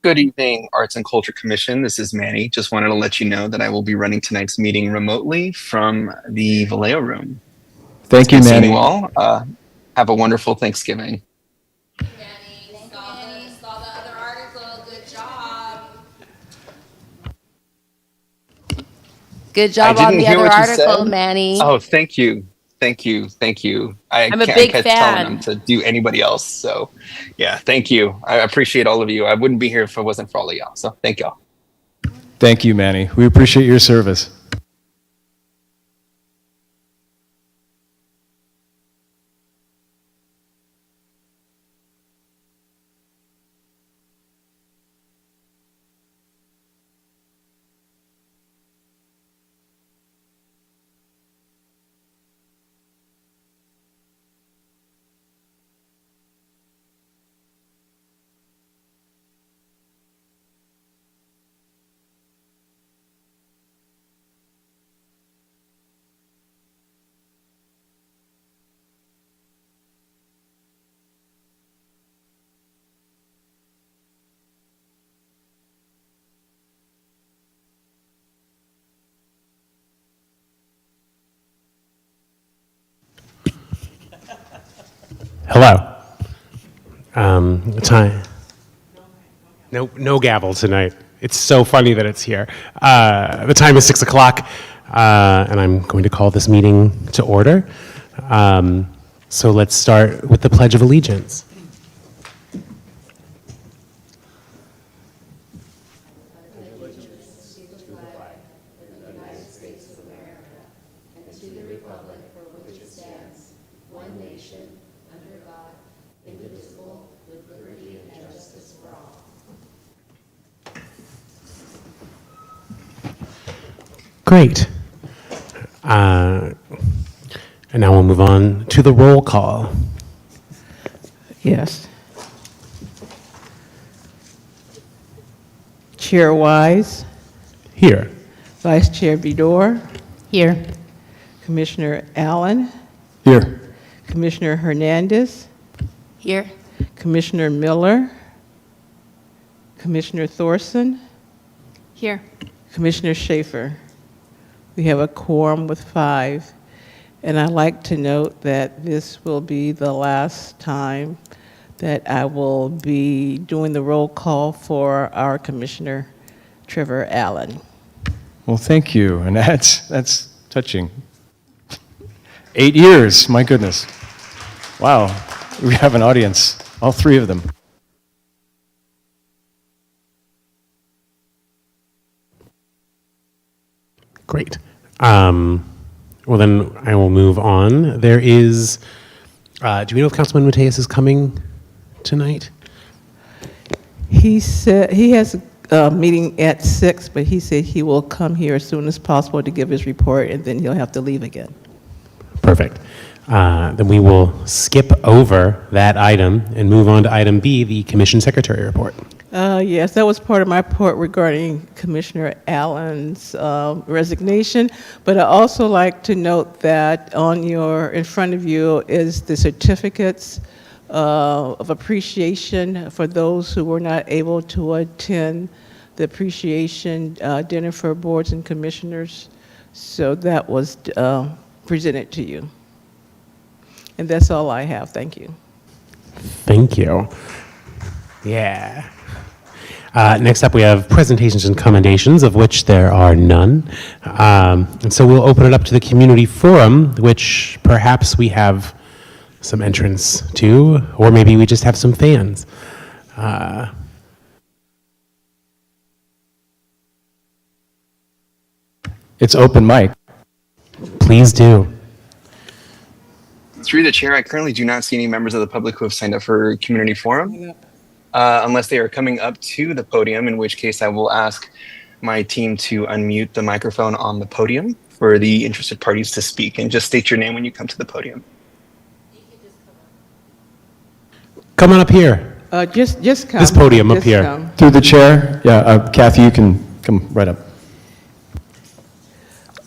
Good evening, Arts and Culture Commission. This is Manny. Just wanted to let you know that I will be running tonight's meeting remotely from the Vallejo room. Thank you, Nice seeing Manny. you all. Have a wonderful Thanksgiving. Manny, saw the other article. Good job. Good job on the other article, Manny. Oh, thank you. Thank you. Thank you. I'm a big I kept telling fan. them to do anybody else. So yeah, thank you. I appreciate all of you. I wouldn't be here if it wasn't for all of y'all. So thank y'all. Thank you, Manny. We appreciate your service. Hello. Time. No gavel tonight. It's so funny that it's here. The time is 6 o'clock, and I'm going to call this meeting to order. So let's start with the Pledge of Allegiance. Great. And now we'll move on to the roll call. Yes. Chair Wise, Here. Vice Chair Vidor, Here. Commissioner Allen, Here. Commissioner Hernandez, Here. Commissioner Miller, Commissioner Thorson, Here. Commissioner Schaefer. We have a quorum with 5, and I'd like to note that this will be the last time that I will be doing the roll call for our Commissioner Trevor Allen. Well, thank you, and that's touching. 8 years, my goodness. Wow, we have an audience, all 3 of them. Great. Well, then I will move on. There is, do we know if Councilman Mateus is coming tonight? He said he has a meeting at 6, but he said he will come here as soon as possible to give his report, and then he'll have to leave again. Perfect. Then we will skip over that item and move on to item B, the Commission Secretary Report. Yes, that was part of my report regarding Commissioner Allen's resignation, but I also like to note that in front of you is the certificates of appreciation for those who were not able to attend the appreciation dinner for boards and commissioners. So that was presented to you. And that's all I have. Thank you. Thank you. Yeah. Next up, we have presentations and commendations, of which there are none. And so we'll open it up to the community forum, which perhaps we have some entrance to, or maybe we just have some fans. It's open mic. Please do. Through the chair, I currently do not see any members of the public who have signed up for community forum, unless they are coming up to the podium, in which case I will ask my team to unmute the microphone on the podium for the interested parties to speak, and just state your name when you come to the podium. Come on up here. Just come. This podium up Just here. come. Through the chair, yeah, Kathy, you can come right up.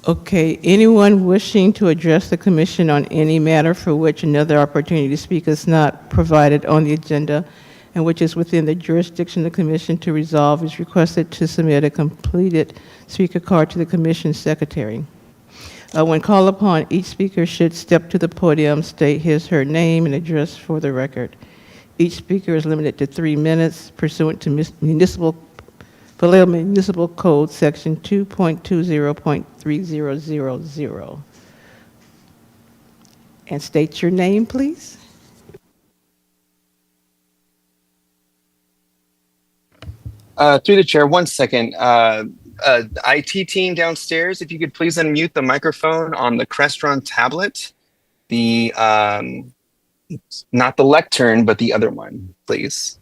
Okay, anyone wishing to address the commission on any matter for which another opportunity to speak is not provided on the agenda and which is within the jurisdiction of the commission to resolve is requested to submit a completed speaker card to the commission secretary. When called upon, each speaker should step to the podium, state his/her name and address for the record. Each speaker is limited to 3 minutes pursuant to Vallejo Municipal Code Section 2.20.3000. And state your name, please. Through the chair, 1 second. IT team downstairs, if you could please unmute the microphone on the Crestron tablet. The not the lectern, but the other one, please.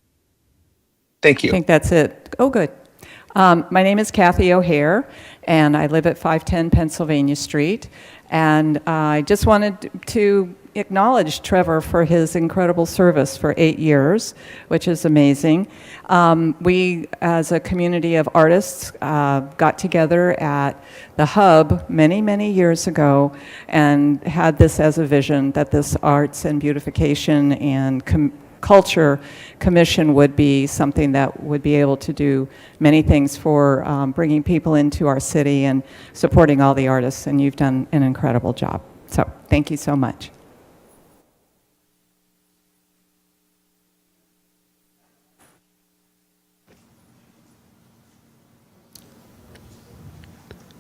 Thank you. I think that's it. Oh, good. My name is Kathy O'Hare, and I live at 510 Pennsylvania Street. And I just wanted to acknowledge Trevor for his incredible service for 8 years, which is amazing. We, as a community of artists, got together at the Hub many, many years ago and had this as a vision that this Arts and Beautification and Culture Commission would be something that would be able to do many things for bringing people into our city and supporting all the artists, and you've done an incredible job. So thank you so much.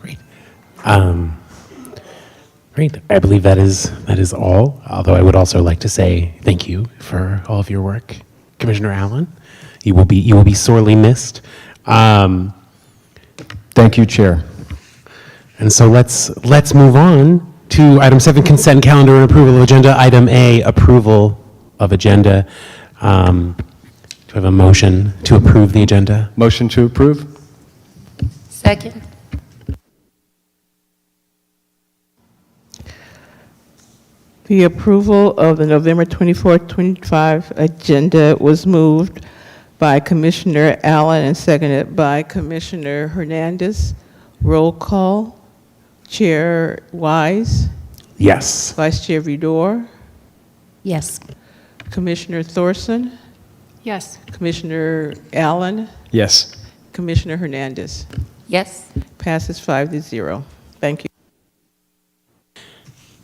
Great. Great. I believe that is all, although I would also like to say thank you for all of your work. Commissioner Allen, you will be sorely missed. Thank you, Chair. And so let's move on to item 7, consent calendar and approval of agenda. Item A, approval of agenda. Do I have a motion to approve the agenda? Motion to approve? Second. The approval of the November 24, 2025 agenda was moved by Commissioner Allen and seconded by Commissioner Hernandez. Roll call. Chair Wise, Yes. Vice Chair Vidor, Yes. Commissioner Thorson, Yes. Commissioner Allen, Yes. Commissioner Hernandez. Yes. Passes 5-0. Thank you.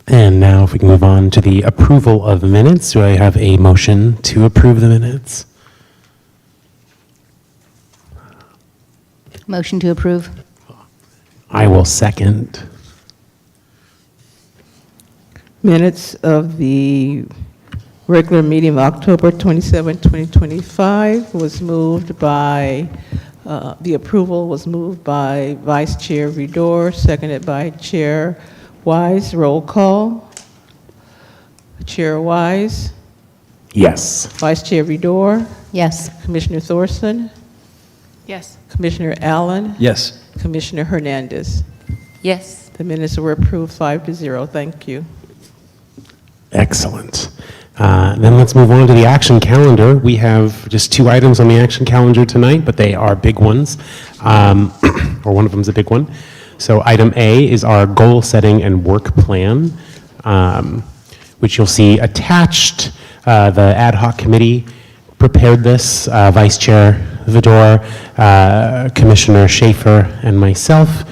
And now if we can move on to the approval of minutes. Do I have a motion to approve the minutes? Motion to approve. I will second. Minutes of the regular meeting of October 27, 2025 was moved by, the approval was moved by Vice Chair Vidor, seconded by Chair Wise. Roll call. Chair Wise, Yes. Vice Chair Vidor, Yes. Commissioner Thorson, Yes. Commissioner Allen, Yes. Commissioner Hernandez. Yes. The minutes were approved 5-0. Thank you. Excellent. Then let's move on to the action calendar. We have just 2 items on the action calendar tonight, but they are big ones, or one of them is a big one. So item A is our goal setting and work plan, which you'll see attached. The ad hoc committee prepared this, Vice Chair Vidor, Commissioner Schaefer, and myself.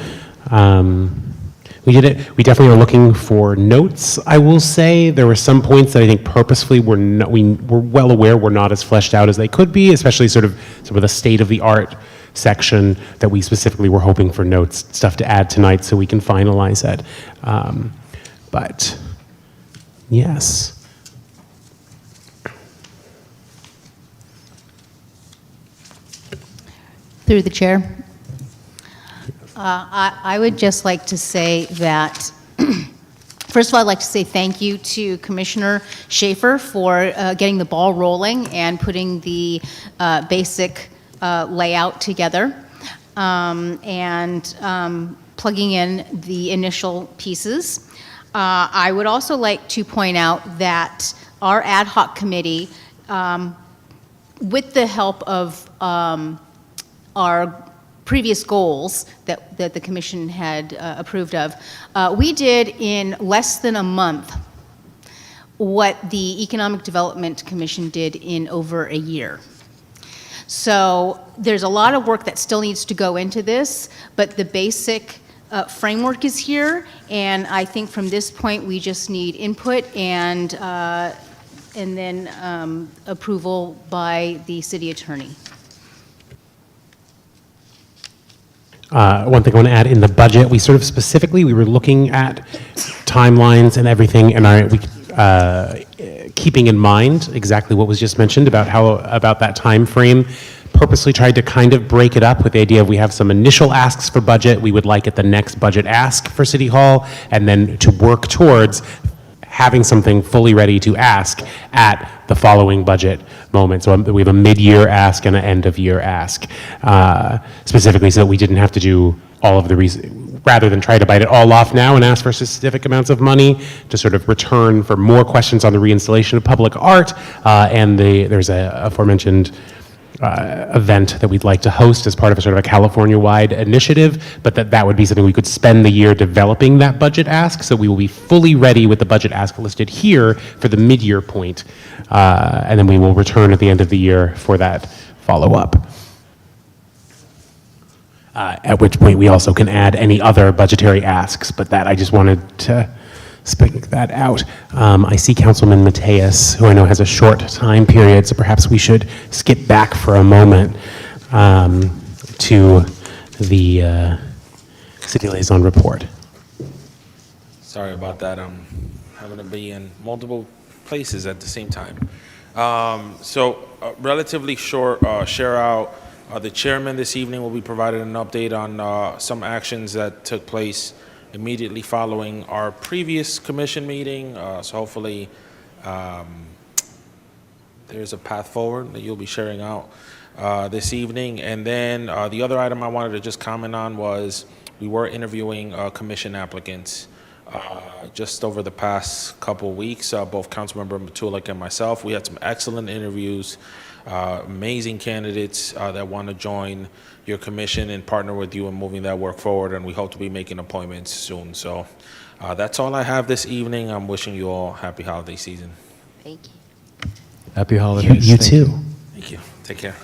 We did it. We definitely are looking for notes. I will say there were some points that I think purposefully we were well aware were not as fleshed out as they could be, especially sort of some of the state of the art section that we specifically were hoping for notes, stuff to add tonight so we can finalize it. But yes. Through the chair. I would just like to say that, first of all, I'd like to say thank you to Commissioner Schaefer for getting the ball rolling and putting the basic layout together and plugging in the initial pieces. I would also like to point out that our ad hoc committee, with the help of our previous goals that the commission had approved of, we did in less than a month what the Economic Development Commission did in over a year. So there's a lot of work that still needs to go into this, but the basic framework is here, and I think from this point, we just need input and then approval by the city attorney. One thing I want to add, in the budget, we sort of specifically, we were looking at timelines and everything, and keeping in mind exactly what was just mentioned about that time frame, purposely tried to kind of break it up with the idea of we have some initial asks for budget, we would like at the next budget ask for City Hall, and then to work towards having something fully ready to ask at the following budget moment. So we have a mid-year ask and an end-of-year ask, specifically so that we didn't have to do all of the rather than try to bite it all off now and ask for specific amounts of money, to sort of return for more questions on the reinstallation of public art, and there's a aforementioned event that we'd like to host as part of a sort of a California-wide initiative, but that would be something we could spend the year developing that budget ask, so we will be fully ready with the budget ask listed here for the mid-year point, and then we will return at the end of the year for that follow-up. At which point we also can add any other budgetary asks, but that I just wanted to speak that out. I see Councilman Mateus, who I know has a short time period, so perhaps we should skip back for a moment to the City Liaison report. Sorry about that. I'm having to be in multiple places at the same time. Relatively short share out. The chairman this evening will be providing an update on some actions that took place immediately following our previous commission meeting. So hopefully there's a path forward that you'll be sharing out this evening. And then the other item I wanted to just comment on was we were interviewing commission applicants just over the past couple weeks, both Councilmember Matulik and myself. We had some excellent interviews, amazing candidates that want to join your commission and partner with you in moving that work forward, and we hope to be making appointments soon. So that's all I have this evening. I'm wishing you all happy holiday season. Thank you. Happy holidays. You Thank too. Thank you. Take care.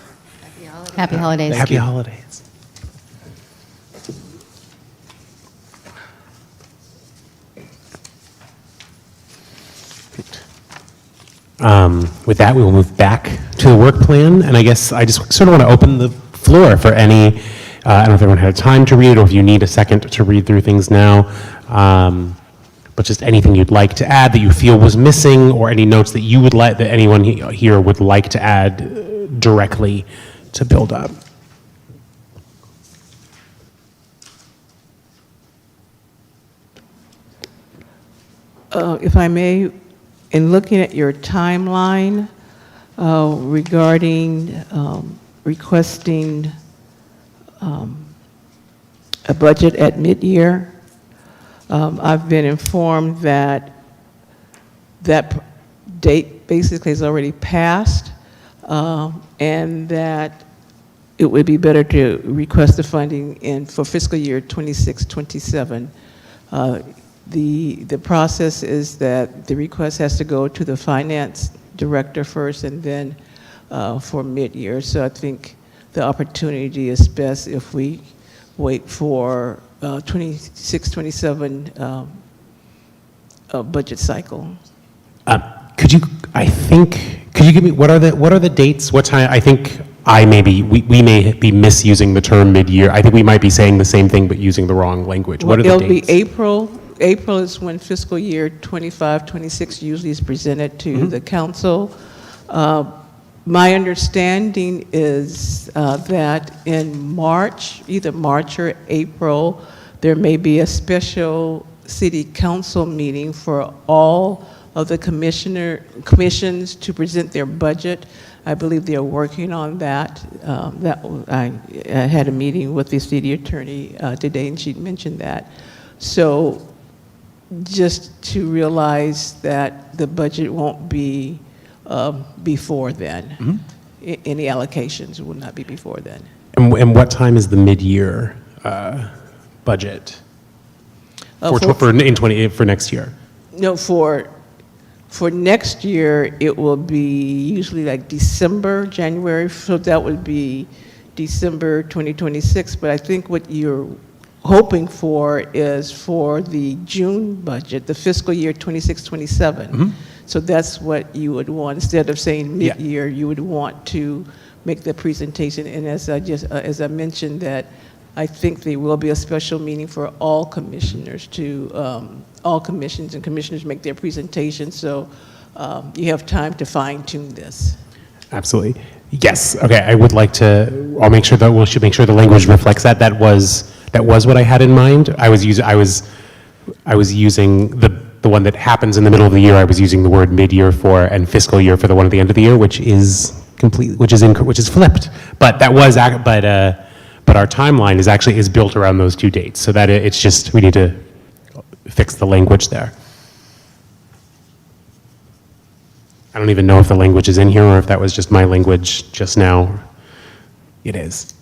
Happy holidays. Happy holidays. With that, we will move back to the work plan, and I guess I just sort of want to open the floor for any, I don't know if everyone had time to read it, or if you need a second to read through things now, but just anything you'd like to add that you feel was missing, or any notes that you would like, that anyone here would like to add directly to build up. If I may, in looking at your timeline regarding requesting a budget at mid-year, I've been informed that that date basically is already passed, and that it would be better to request the funding for fiscal year 26-27. The process is that the request has to go to the finance director first, and then for mid-year. So I think the opportunity is best if we wait for 26-27 budget cycle. Could you give me, what are the dates? What time? I think we may be misusing the term mid-year. I think we might be saying the same thing but using the wrong language. What are the dates? It'll be April. April is when fiscal year 25-26 usually is presented to the council. My understanding is that in March, either March or April, there may be a special city council meeting for all of the commissions to present their budget. I believe they're working on that. I had a meeting with the city attorney today, and she mentioned that. So just to realize that the budget won't be before then. Any allocations will not be before then. And what time is the mid-year budget for next year? No, for For next year, it will be usually like December, January, so that would be December 2026. But I think what you're hoping for is for the June budget, the fiscal year 26, 27. So that's what you would want. Instead of saying Yeah. mid-year, you would want to make the presentation. And as I mentioned, that I think there will be a special meeting for all commissioners all commissions and commissioners make their presentation. So you have time to fine tune this. Absolutely. Yes. Okay. I would like to. I'll make sure that we should make sure the language reflects that. That was what I had in mind. I was using the one that happens in the middle of the year. I was using the word mid-year for, and fiscal year for the one at the end of the year, which is flipped. But that was but our timeline is built around those two dates. So that it's just we need to fix the language there. I don't even know if the language is in here or if that was just my language just now. It is.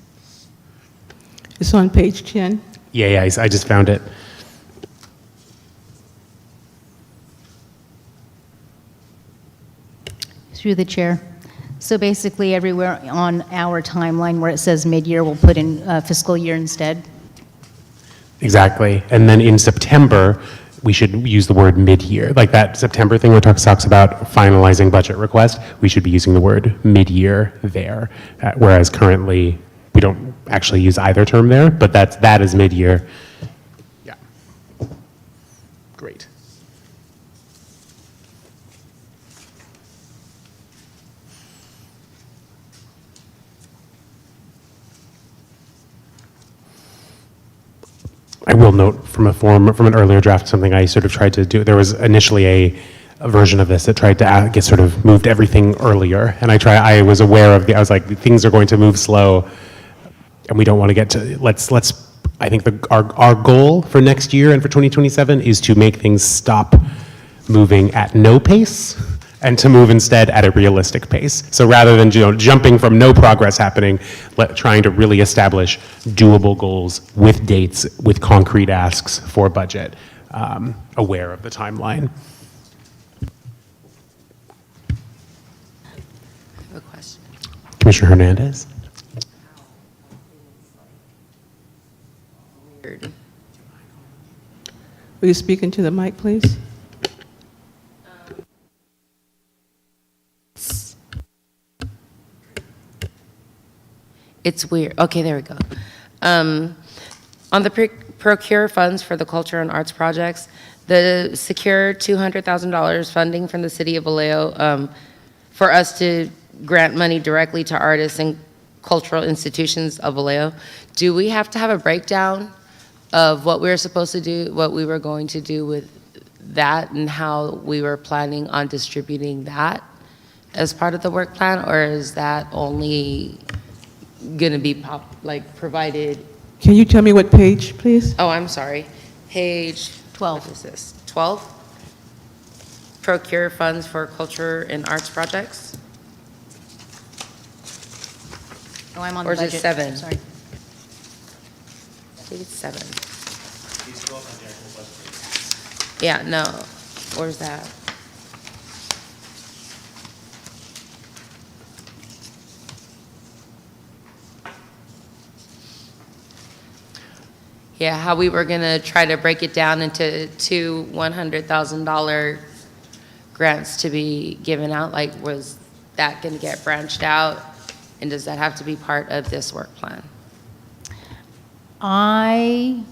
It's on page 10. Yeah, I just found it. Through the chair. So basically, everywhere on our timeline where it says mid-year, we'll put in fiscal year instead. Exactly. And then in September, we should use the word mid-year. Like that September thing where it talks about finalizing budget request, we should be using the word mid-year there. Whereas currently, we don't actually use either term there, but that is mid-year. Yeah. Great. I will note from an earlier draft, something I sort of tried to do. There was initially a version of this that tried to get sort of moved everything earlier, and I was aware of I was like, things are going to move slow, and we don't want to get to, I think our goal for next year and for 2027 is to make things stop moving at no pace and to move instead at a realistic pace. So rather than jumping from no progress happening, trying to really establish doable goals with dates, with concrete asks for budget, aware of the timeline. I have a question. Commissioner Hernandez? Weird. Will you speak into the mic, please? It's weird. Okay, there we go. On the procure funds for the culture and arts projects, the secure $200,000 funding from the city of Vallejo for us to grant money directly to artists and cultural institutions of Vallejo, do we have to have a breakdown of what we were supposed to do, what we were going to do with that, and how we were planning on distributing that as part of the work plan, or is that only going to be provided? Can you tell me what page, please? Oh, I'm sorry. Page 12. What is this? 12? Procure funds for culture and arts projects? Oh, I'm on Or the is it budget. 7? Sorry. I think it's 7. Yeah, no. Where's that? Yeah, how we were gonna try to break it down into two $100,000 grants to be given out, was that gonna get branched out? And does that have to be part of this work plan?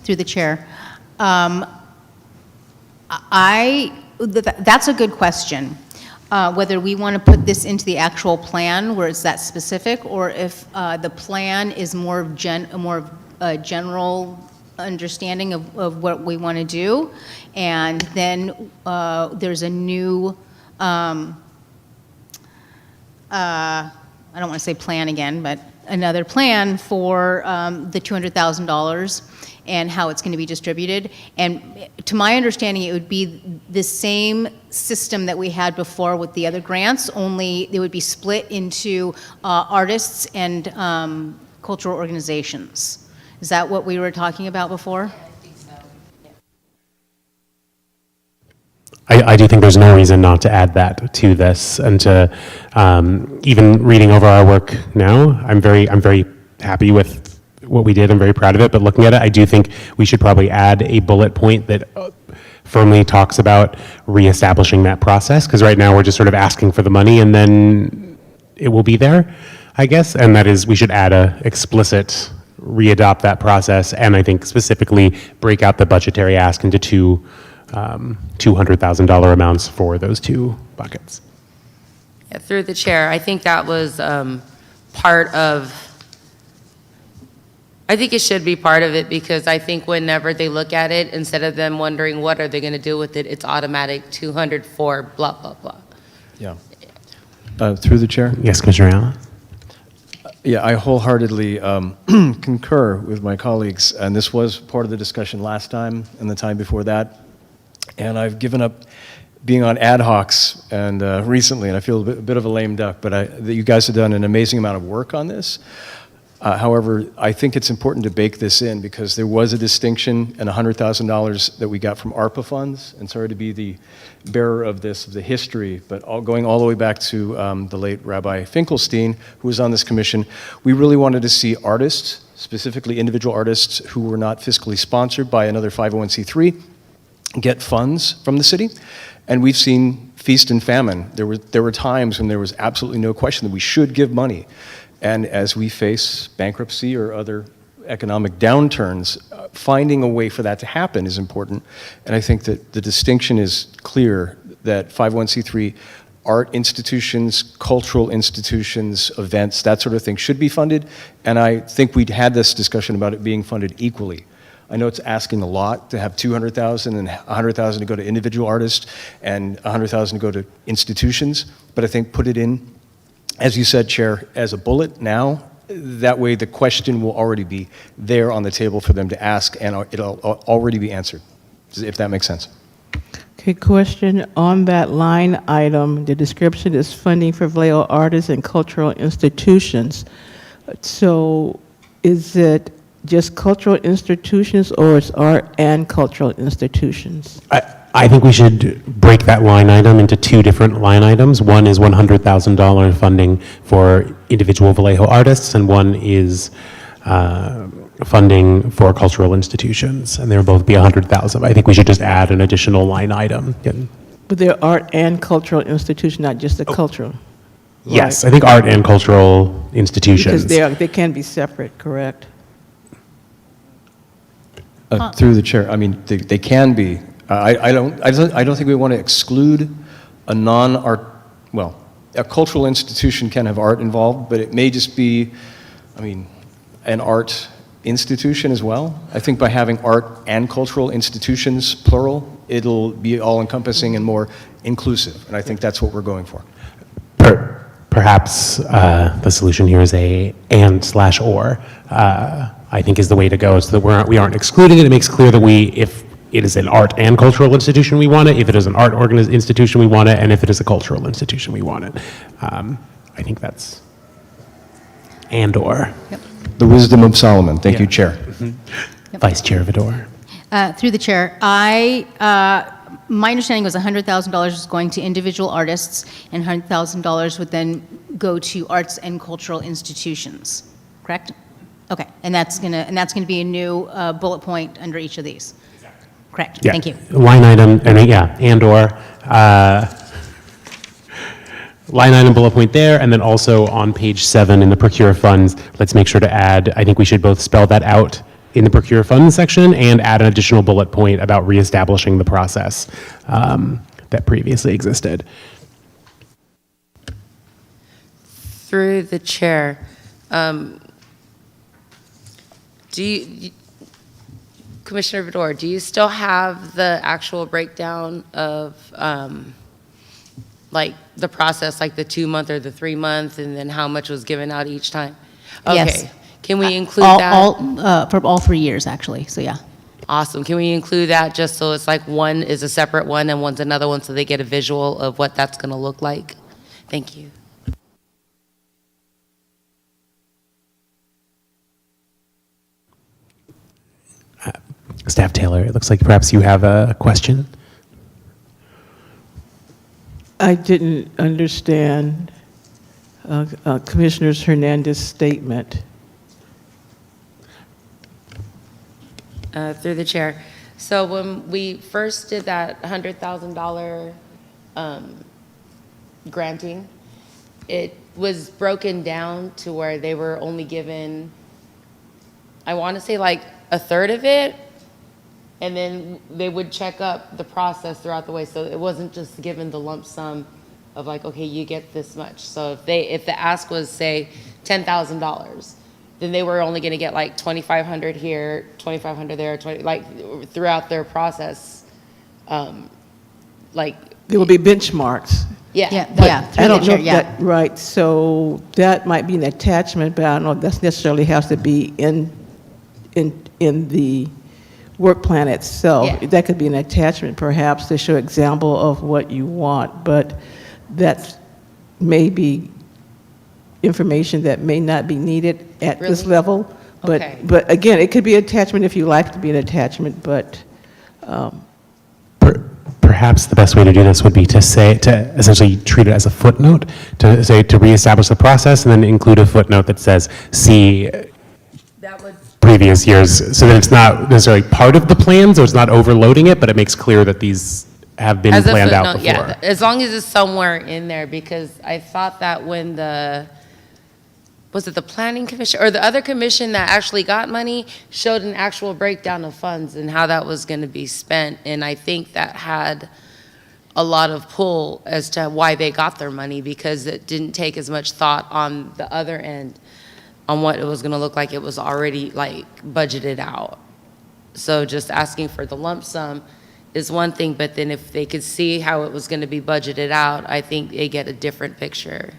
Through the chair, that's a good question. Whether we want to put this into the actual plan where it's that specific, or if the plan is more of a general understanding of what we want to do, and then there's a new, I don't want to say plan again, but another plan for the $200,000 and how it's going to be distributed. And to my understanding, it would be the same system that we had before with the other grants, only they would be split into artists and cultural organizations. Is that what we were talking about before? I think so. I do think think there's no reason not to add that to this, and to even reading over our work now, I'm very happy with what we did. I'm very proud of it. But looking at it, I do think we should probably add a bullet point that firmly talks about reestablishing that process, because right now we're just sort of asking for the money and then it will be there, I guess. And that is, we should add a explicit readopt that process, and I think specifically break out the budgetary ask into two $200,000 amounts for those two buckets. Yeah, through the chair, I think that was part of, I think it should be part of it, because I think whenever they look at it, instead of them wondering what are they going to do with it, it's automatic 200 for blah, blah, blah. Yeah. Through the chair? Yes, Commissioner Allen? Yeah, I wholeheartedly concur with my colleagues, and this was part of the discussion last time and the time before that. And I've given up being on ad hocs and recently, and I feel a bit of a lame duck, but you guys have done an amazing amount of work on this. However, I think it's important to bake this in, because there was a distinction and $100,000 that we got from ARPA funds, and sorry to be the bearer of this, of the history, but going all the way back to the late Rabbi Finkelstein, who was on this commission. We really wanted to see artists, specifically individual artists who were not fiscally sponsored by another 501c3, get funds from the city. And we've seen feast and famine. There were times when there was absolutely no question that we should give money. And as we face bankruptcy or other economic downturns, finding a way for that to happen is important. And I think that the distinction is clear that 501c3 art institutions, cultural institutions, events, that sort of thing should be funded. And I think we'd had this discussion about it being funded equally. I know it's asking a lot to have $200,000 and $100,000 to go to individual artists and $100,000 to go to institutions, but I think put it in, as you said, Chair, as a bullet now. That way the question will already be there on the table for them to ask, and it'll already be answered, if that makes sense. Okay, question on that line item. The description is funding for Vallejo artists and cultural institutions. So is it just cultural institutions, or it's art and cultural institutions? I think we should break that line item into two different line items. One is $100,000 funding for individual Vallejo artists, and one is funding for cultural institutions, and they would both be $100,000. I think we should just add an additional line item. Yeah. But they're art and cultural institutions, not just the cultural. Yes, Right. I think art and cultural institutions. Because they can be separate, correct? Through the chair, I mean, they can be. I don't think we want to exclude a non-art, well, a cultural institution can have art involved, but it may just be, I mean, an art institution as well. I think by having art and cultural institutions, plural, it'll be all-encompassing and more inclusive, and I think that's what we're going for. Perhaps the solution here is a and/or, I think is the way to go, so that we aren't excluding it. It makes clear that if it is an art and cultural institution, we want it. If it is an art institution, we want it. And if it is a cultural institution, we want it. I think that's and/or. Yep. The wisdom of Solomon. Thank you, Yeah. Chair. Yep. Vice Chair Vidor. Through the chair, my understanding was $100,000 was going to individual artists, and $100,000 would then go to arts and cultural institutions. Correct? Okay, and that's gonna be a new bullet point under each of these. Exactly. Correct. Yeah. Thank you. Line item, and/or. Line item bullet point there, and then also on page 7 in the procure funds, let's make sure to add, I think we should both spell that out in the procure funds section and add an additional bullet point about reestablishing the process that previously existed. Through the chair, Commissioner Vidor, do you still have the actual breakdown of like the process, like the 2-month or the 3-month, and then how much was given out each time? Yes. Okay. Can we include that? For all 3 years, actually, so yeah. Awesome. Can we include that just so it's like one is a separate one and one's another one, so they get a visual of what that's going to look like? Thank you. Staff Taylor, it looks like perhaps you have a question. I didn't understand Commissioner Hernandez's statement. Through the chair. So when we first did that $100,000 granting, it was broken down to where they were only given, I want to say like a third of it, and then they would check up the process throughout the way. So it wasn't just given the lump sum of like, okay, you get this much. So if the ask was say $10,000, then they were only going to get like 2,500 here, 2,500 there, 20, like throughout their process. Like There will be benchmarks. yeah, Yeah, but- yeah, through I the don't know chair, if yeah. that, right, so that might be an attachment, but I don't know if that necessarily has to be in the work plan itself. Yeah. That could be an attachment perhaps to show example of what you want, but that's maybe information that may not be needed at this Really? level. Okay. But again, it could be attachment if you like to be an attachment, but Perhaps the best way to do this would be to say, to essentially treat it as a footnote, to say, to reestablish the process, and then include a footnote that says, see previous years, so that it's not necessarily part of the plan, so it's not overloading it, but it makes clear that these have been As a planned out footnote, before. yeah, as long as it's somewhere in there, because I thought that when was it the planning commission or the other commission that actually got money showed an actual breakdown of funds and how that was going to be spent, and I think that had a lot of pull as to why they got their money, because it didn't take as much thought on the other end on what it was going to look like. It was already like budgeted out. So just asking for the lump sum is one thing, but then if they could see how it was going to be budgeted out, I think they get a different picture.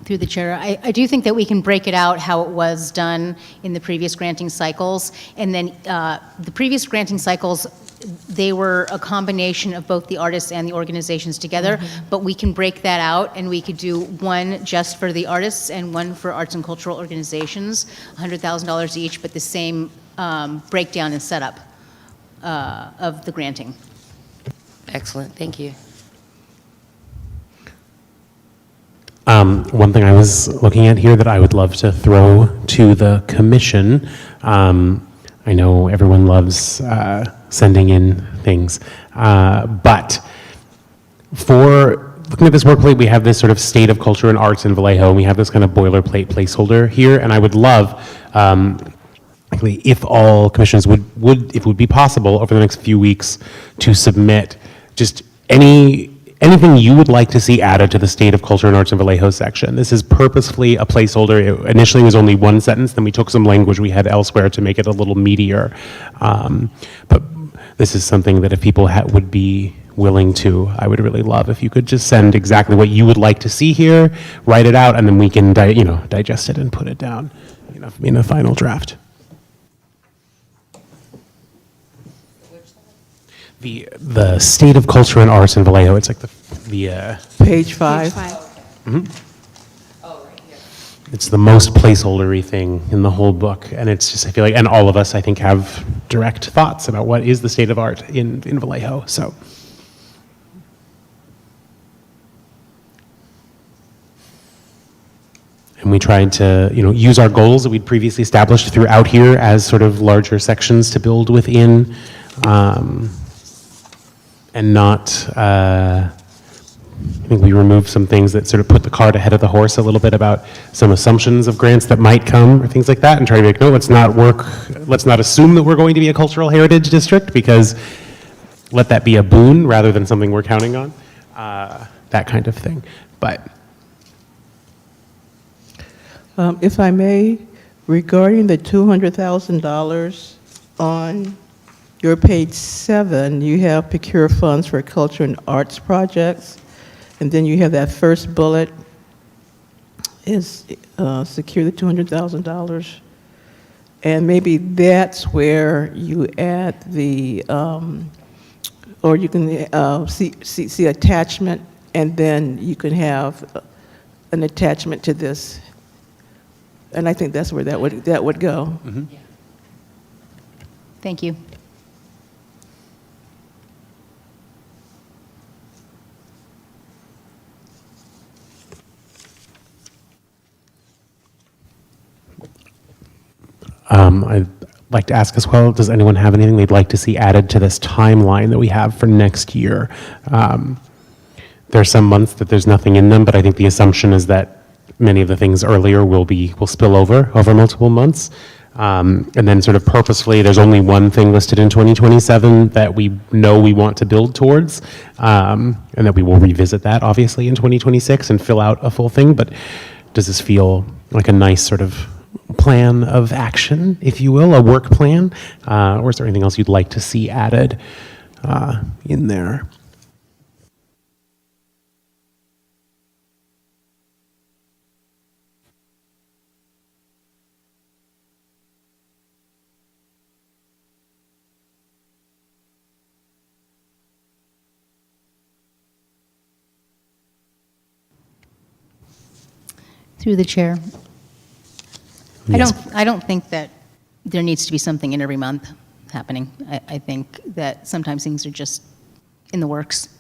Through the chair, I do think that we can break it out how it was done in the previous granting cycles. And then the previous granting cycles, they were a combination of both the artists and the organizations together, but we can break that out and we could do one just for the artists and one for arts and cultural organizations, $100,000 each, but the same breakdown and setup of the granting. Excellent, thank you. One thing I was looking at here that I would love to throw to the commission, I know everyone loves sending in things, but for looking at this workplate, we have this sort of state of culture and arts in Vallejo, and we have this kind of boilerplate placeholder here, and I would love, if all commissioners if it would be possible over the next few weeks to submit just anything you would like to see added to the State of Culture and Arts in Vallejo section. This is purposefully a placeholder. It initially was only one sentence, then we took some language we had elsewhere to make it a little meatier. But this is something that if people would be willing to, I would really love if you could just send exactly what you would like to see here, write it out, and then we can digest it and put it down in a final draft. The State of Culture and Arts in Vallejo, it's like the page 5. it's the most placeholdery thing in the whole book, and it's just, I feel like, and all of us, I think, have direct thoughts about what is the state of art in Vallejo, so. And we tried to, use our goals that we'd previously established throughout here as sort of larger sections to build within, and not, I think we removed some things that sort of put the cart ahead of the horse a little bit about some assumptions of grants that might come or things like that, and try to be like, no, let's not assume that we're going to be a cultural heritage district, because let that be a boon rather than something we're counting on, that kind of thing. But If I may, regarding the $200,000 on your page 7, you have procure funds for culture and arts projects, and then you have that first bullet is secure the $200,000. And maybe that's where you add the, or you can see attachment, and then you can have an attachment to this. And I think that's where that would go. mm-hmm. Thank you. I'd like to ask as well, does anyone have anything they'd like to see added to this timeline that we have for next year? There are some months that there's nothing in them, but I think the assumption is that many of the things earlier will spill over multiple months. And then sort of purposefully, there's only one thing listed in 2027 that we know we want to build towards, and that we will revisit that obviously in 2026 and fill out a full thing. But does this feel like a nice sort of plan of action, if you will, a work plan? Or is there anything else you'd like to see added in there? Through the chair. Yes. I don't think that there needs to be something in every month happening. I think that sometimes things are just in the works.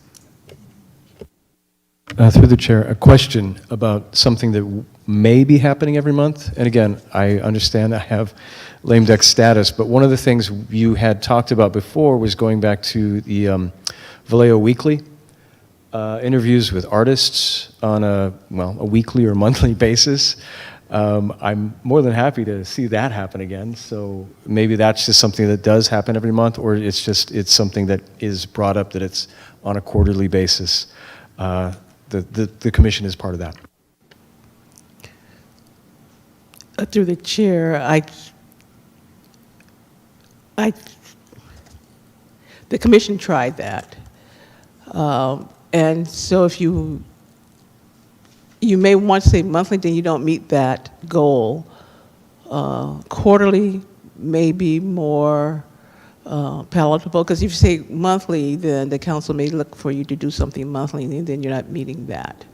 Through the chair, a question about something that may be happening every month. And again, I understand I have lame duck status, but one of the things you had talked about before was going back to the Vallejo Weekly, interviews with artists on a weekly or monthly basis. I'm more than happy to see that happen again. So maybe that's just something that does happen every month, or it's something that is brought up that it's on a quarterly basis. The commission is part of that. Through the chair, the commission tried that. And so if you may want to say monthly, then you don't meet that goal. Quarterly may be more palatable, because if you say monthly, then the council may look for you to do something monthly, and then you're not meeting that.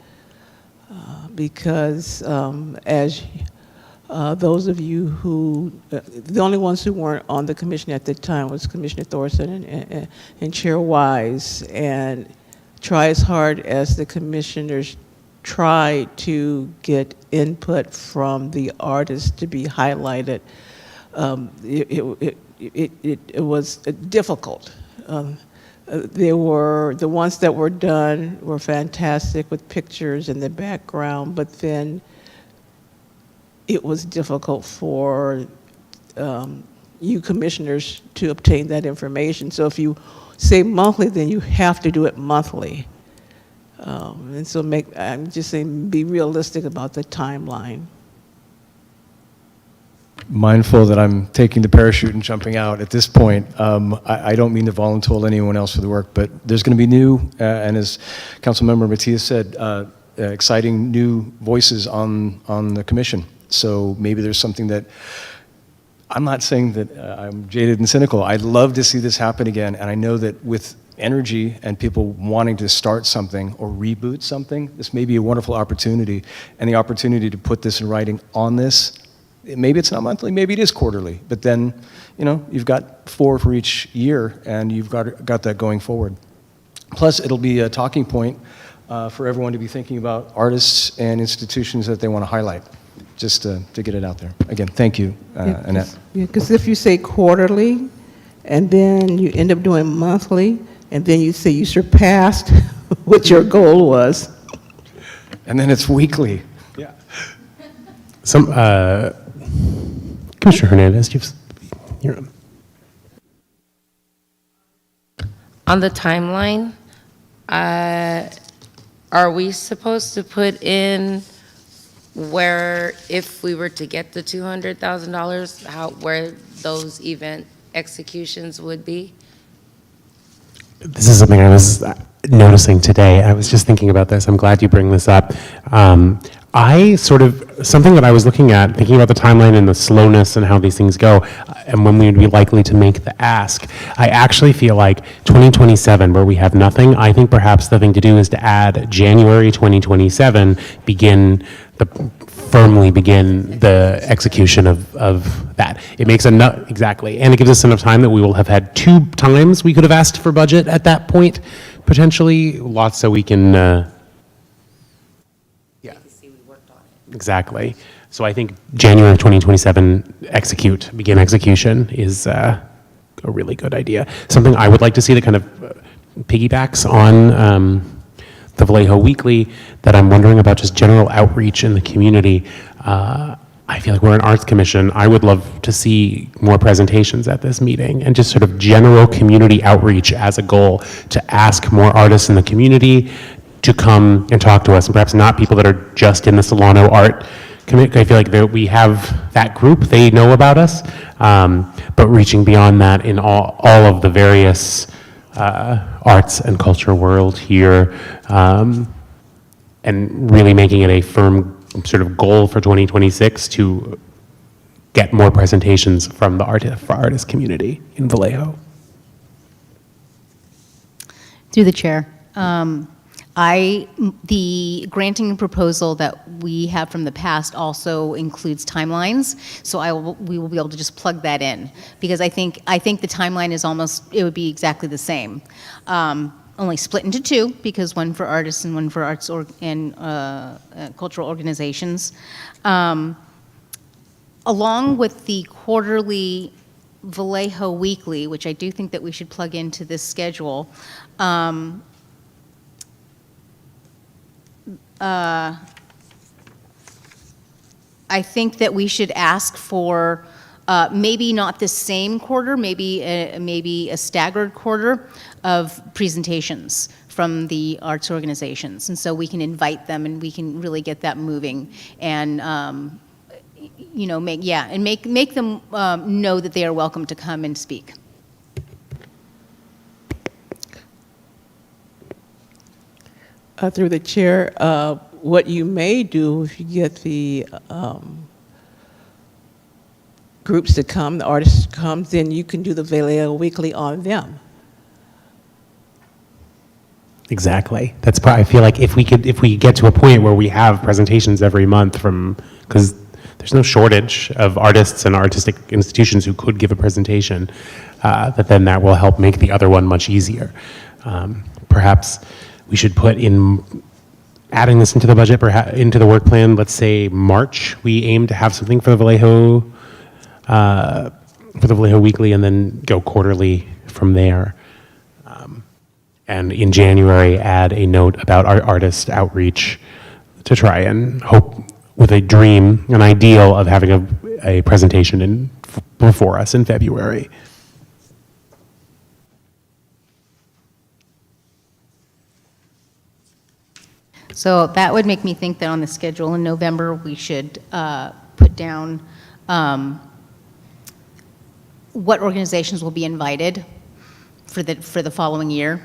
Because as those of you who, the only ones who weren't on the commission at the time was Commissioner Thorson and Chair Wise, and try as hard as the commissioners try to get input from the artists to be highlighted, it was difficult. There were, the ones that were done were fantastic with pictures in the background, but then it was difficult for you commissioners to obtain that information. So if you say monthly, then you have to do it monthly. And so I'm just saying, be realistic about the timeline. Mindful that I'm taking the parachute and jumping out at this point. I don't mean to volunteer anyone else for the work, but there's going to be new, and as Councilmember Matias said, exciting new voices on the commission. So maybe there's something that, I'm not saying that I'm jaded and cynical. I'd love to see this happen again, and I know that with energy and people wanting to start something or reboot something, this may be a wonderful opportunity, and the opportunity to put this in writing on this. Maybe it's not monthly, maybe it is quarterly, but then, you've got 4 for each year, and you've got that going forward. Plus, it'll be a talking point for everyone to be thinking about artists and institutions that they want to highlight, just to get it out there. Again, thank you, Annette. Because if you say quarterly, and then you end up doing monthly, and then you say you surpassed what your goal was. And then it's weekly. Yeah. Commissioner Hernandez, you're on. On the timeline, are we supposed to put in where, if we were to get the $200,000, where those event executions would be? This is something I was noticing today. I was just thinking about this. I'm glad you bring this up. Something that I was looking at, thinking about the timeline and the slowness and how these things go, and when we would be likely to make the ask, I actually feel like 2027, where we have nothing, I think perhaps the thing to do is to add January 2027, firmly begin the execution of that. It makes exactly, and it gives us enough time that we will have had 2 times we could have asked for budget at that point, potentially, lots so we can, See, we worked on it. exactly. So I think January of 2027, begin execution is a really good idea. Something I would like to see that kind of piggybacks on the Vallejo Weekly, that I'm wondering about just general outreach in the community. I feel like we're an arts commission. I would love to see more presentations at this meeting and just sort of general community outreach as a goal, to ask more artists in the community to come and talk to us, and perhaps not people that are just in the Solano art community. I feel like we have that group, they know about us, but reaching beyond that in all of the various arts and culture world here, and really making it a firm sort of goal for 2026 to get more presentations from the artist community in Vallejo. Through the chair. The granting proposal that we have from the past also includes timelines, so we will be able to just plug that in, because I think the timeline is it would be exactly the same. Only split into two, because one for artists and one for arts and cultural organizations. Along with the quarterly Vallejo Weekly, which I do think that we should plug into this schedule, I think that we should ask for maybe not the same quarter, maybe a staggered quarter of presentations from the arts organizations, and so we can invite them and we can really get that moving, and make them know that they are welcome to come and speak. Through the chair, what you may do if you get the groups to come, the artists to come, then you can do the Vallejo Weekly on them. Exactly. That's probably, I feel like if we get to a point where we have presentations every month because there's no shortage of artists and artistic institutions who could give a presentation, that will help make the other one much easier. Perhaps we should put in, adding this into the budget, perhaps into the work plan, let's say March, we aim to have something for the Vallejo Weekly, and then go quarterly from there. And in January, add a note about our artist outreach to try and hope, with a dream, an ideal of having a presentation before us in February. So that would make me think that on the schedule in November, we should put down what organizations will be invited for the following year.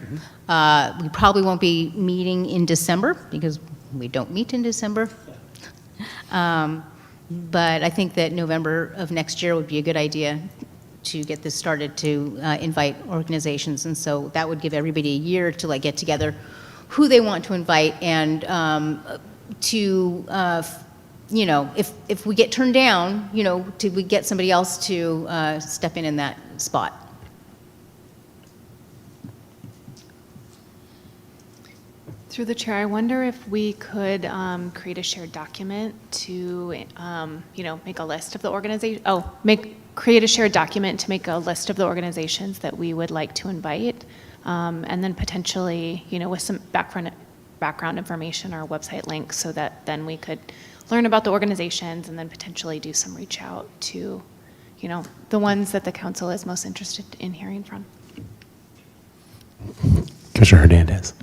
We probably won't be meeting in December, because we don't meet in December. But I think that November of next year would be a good idea to get this started, to invite organizations. And so that would give everybody a year to get together who they want to invite, and if we get turned down, we get somebody else to step in that spot. Through the chair, I wonder if we could create a shared document to, make a list of the organization. Create a shared document to make a list of the organizations that we would like to invite, and then potentially, with some background information or website links, so that then we could learn about the organizations and then potentially do some reach out to, the ones that the council is most interested in hearing from. Commissioner Hernandez.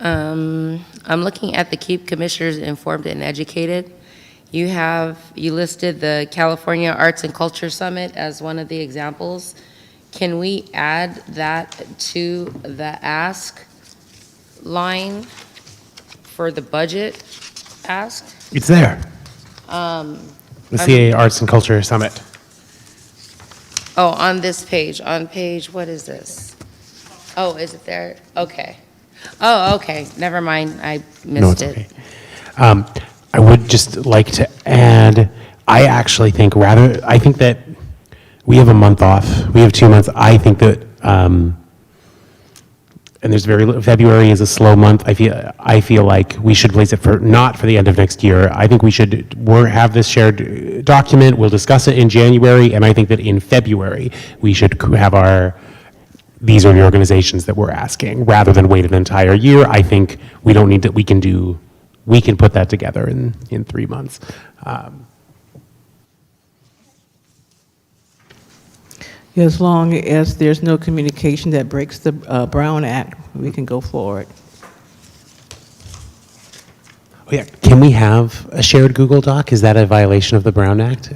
I'm looking at the Keep Commissioners Informed and Educated. You listed the California Arts and Culture Summit as one of the examples. Can we add that to the ask line for the budget ask? It's there. The CA Arts and Culture Summit. Oh, on this page, what is this? Oh, is it there? Okay. Oh, okay, never mind, I missed it. Okay. I would just like to add, I think that we have a month off. We have 2 months. I think that and there's February is a slow month. I feel like we should place it for, not for the end of next year. I think we should have this shared document. We'll discuss it in January, and I think that in February, we should have these are the organizations that we're asking, rather than wait an entire year. I think we don't need that. We can put that together in 3 months. As long as there's no communication that breaks the Brown Act, we can go forward. Oh, yeah. Can we have a shared Google Doc? Is that a violation of the Brown Act?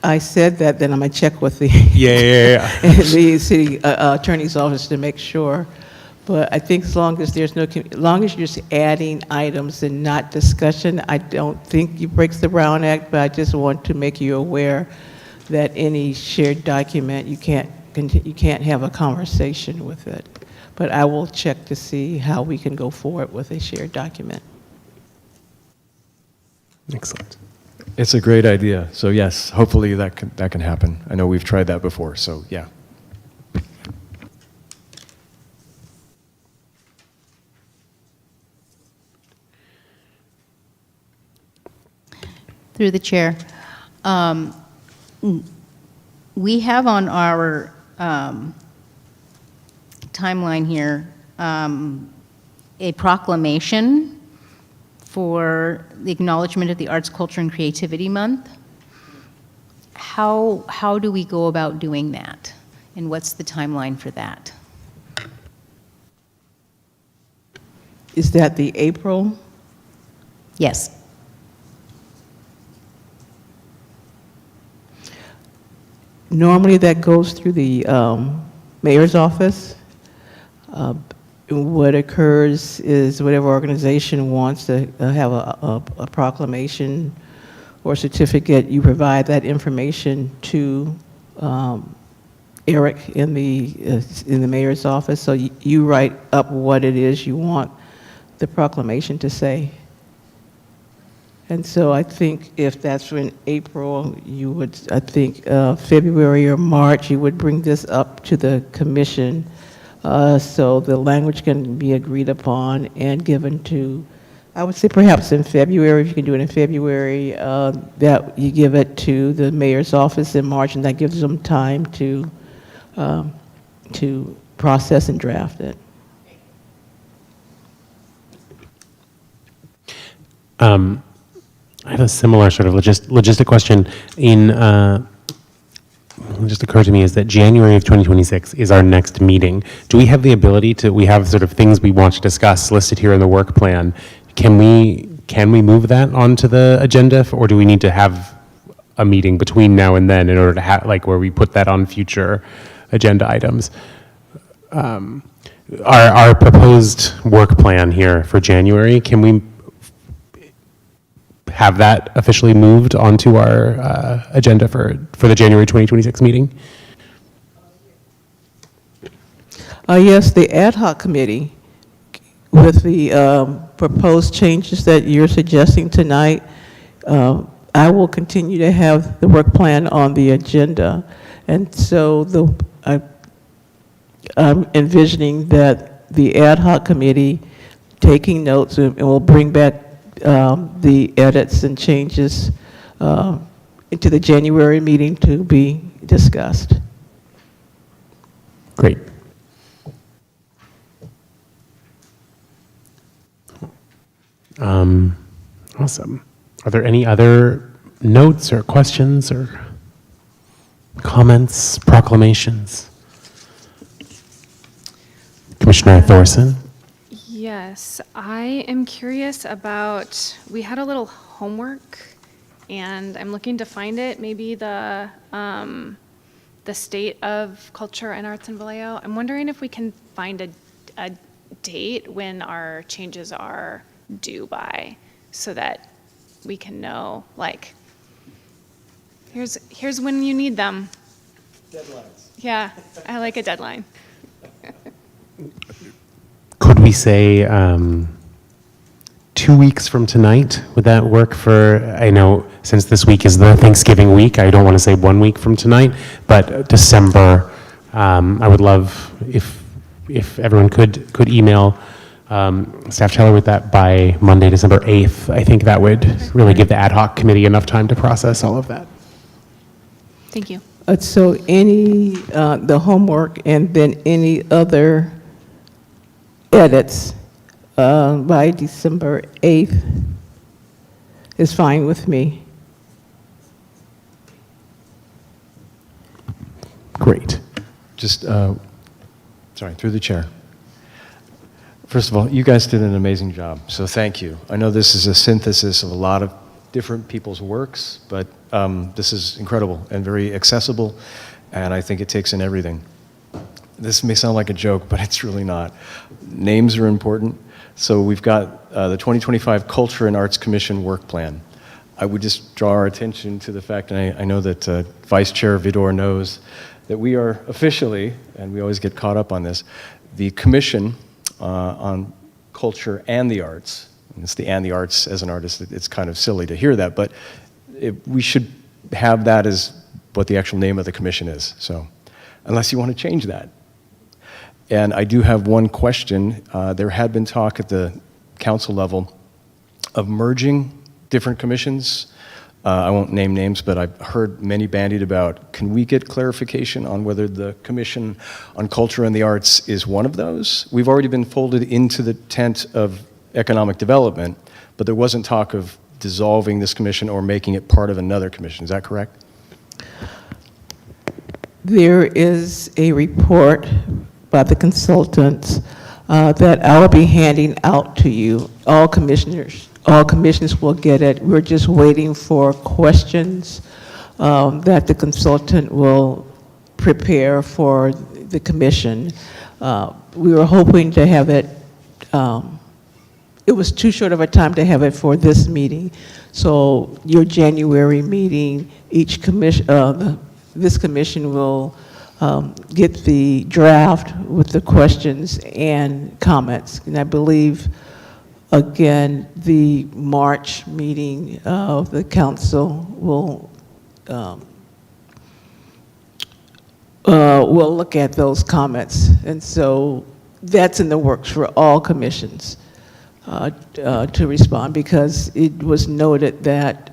I said that, then I'm going to check with the, Yeah. the city attorney's office to make sure. But I think as long as there's no, as long as you're just adding items and not discussion, I don't think it breaks the Brown Act, but I just want to make you aware that any shared document, you can't have a conversation with it. But I will check to see how we can go forward with a shared document. Excellent. It's a great idea. So yes, hopefully that can happen. I know we've tried that before, so yeah. Through the chair. We have on our timeline here a proclamation for the acknowledgement of the Arts, Culture, and Creativity Month. How do we go about doing that? And what's the timeline for that? Is that the April? Yes. Normally that goes through the mayor's office. What occurs is whatever organization wants to have a proclamation or certificate, you provide that information to Eric in the mayor's office. So you write up what it is you want the proclamation to say. And so I think if that's in April, you would, I think February or March, you would bring this up to the commission so the language can be agreed upon and given to, I would say perhaps in February, if you can do it in February, that you give it to the mayor's office in March, and that gives them time to process and draft it. I have a similar sort of logistic question. What just occurred to me is that January of 2026 is our next meeting. Do we have the ability we have sort of things we want to discuss listed here in the work plan. Can we move that onto the agenda, or do we need to have a meeting between now and then in order to have, like, where we put that on future agenda items? Our proposed work plan here for January, can we have that officially moved onto our agenda for the January 2026 meeting? Yes, the ad hoc committee, with the proposed changes that you're suggesting tonight, I will continue to have the work plan on the agenda. And so I'm envisioning that the ad hoc committee taking notes and will bring back the edits and changes into the January meeting to be discussed. Great. Awesome. Are there any other notes or questions or comments, proclamations? Commissioner Thorson? Yes, I am curious about, we had a little homework, and I'm looking to find it, maybe the state of culture and arts in Vallejo. I'm wondering if we can find a date when our changes are due by, so that we can know, like, here's when you need them. Deadlines. Yeah, I like a deadline. Could we say 2 weeks from tonight? Would that work for, I know since this week is the Thanksgiving week, I don't want to say 1 week from tonight, but December, I would love if if everyone could email Staff Teller with that by Monday, December 8th, I think that would really give the ad hoc committee enough time to process all of that. Thank you. So the homework and then any other edits by December 8th is fine with me. Great. Just, sorry, through the chair. First of all, you guys did an amazing job, so thank you. I know this is a synthesis of a lot of different people's works, but this is incredible and very accessible, and I think it takes in everything. This may sound like a joke, but it's really not. Names are important, so we've got the 2025 Culture and Arts Commission work plan. I would just draw our attention to the fact, and I know that Vice Chair Vidor knows, that we are officially, and we always get caught up on this, the Commission on Culture and the Arts. And it's the and the arts as an artist. It's kind of silly to hear that, but we should have that as what the actual name of the commission is. So, unless you want to change that. And I do have one question. There had been talk at the council level of merging different commissions. I won't name names, but I've heard many bandied about, can we get clarification on whether the Commission on Culture and the Arts is one of those? We've already been folded into the tent of economic development, but there wasn't talk of dissolving this commission or making it part of another commission. Is that correct? There is a report by the consultants that I will be handing out to you. All commissioners will get it. We're just waiting for questions that the consultant will prepare for the commission. We were hoping to have it, it was too short of a time to have it for this meeting. So your January meeting, each commission, this commission will get the draft with the questions and comments. And I believe, again, the March meeting of the council will look at those comments. And so that's in the works for all commissions to respond, because it was noted that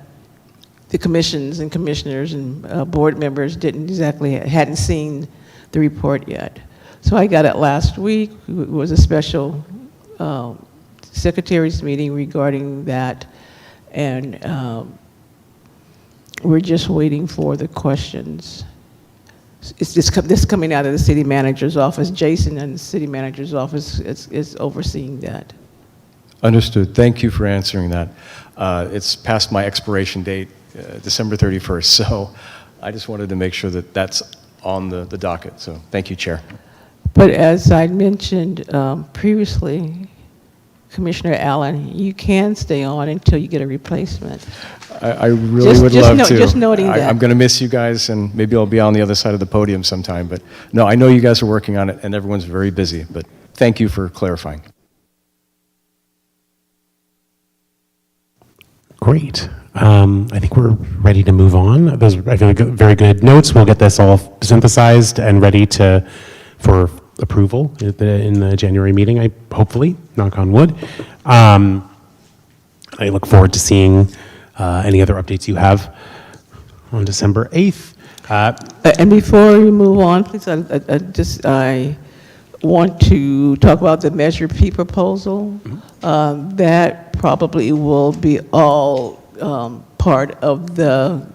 the commissions and commissioners and board members hadn't seen the report yet. So I got it last week. It was a special secretary's meeting regarding that, and we're just waiting for the questions. It's this coming out of the city manager's office. Jason and the city manager's office is overseeing that. Understood. Thank you for answering that. It's past my expiration date, December 31st, so I just wanted to make sure that that's on the docket. So thank you, Chair. But as I mentioned previously, Commissioner Allen, you can stay on until you get a replacement. I really would love to. Just noting that. I'm going to miss you guys, and maybe I'll be on the other side of the podium sometime. But no, I know you guys are working on it, and everyone's very busy. But thank you for clarifying. Great. I think we're ready to move on. Those are, I feel like, very good notes. We'll get this all synthesized and ready for approval in the January meeting, hopefully, knock on wood. I look forward to seeing any other updates you have on December 8th. And before we move on, please, I want to talk about the Measure P proposal. That probably will be all part of the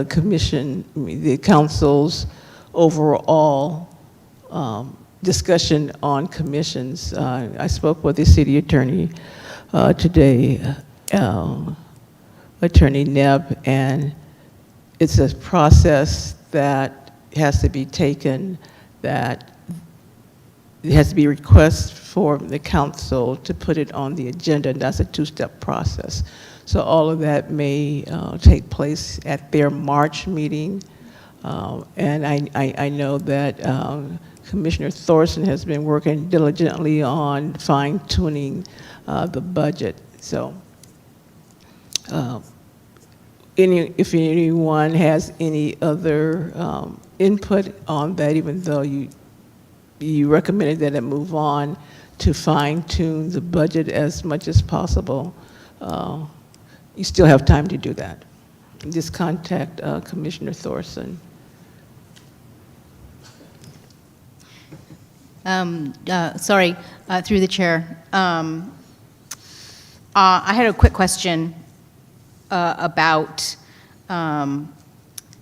commission, the council's overall discussion on commissions. I spoke with the city attorney today, Attorney Nebb, and it's a process that has to be taken, that it has to be a request for the council to put it on the agenda, and that's a two-step process. So all of that may take place at their March meeting. And I know that Commissioner Thorson has been working diligently on fine-tuning the budget. So if anyone has any other input on that, even though you recommended that it move on to fine-tune the budget as much as possible. You still have time to do that. Just contact Commissioner Thorson. Sorry, through the chair. I had a quick question about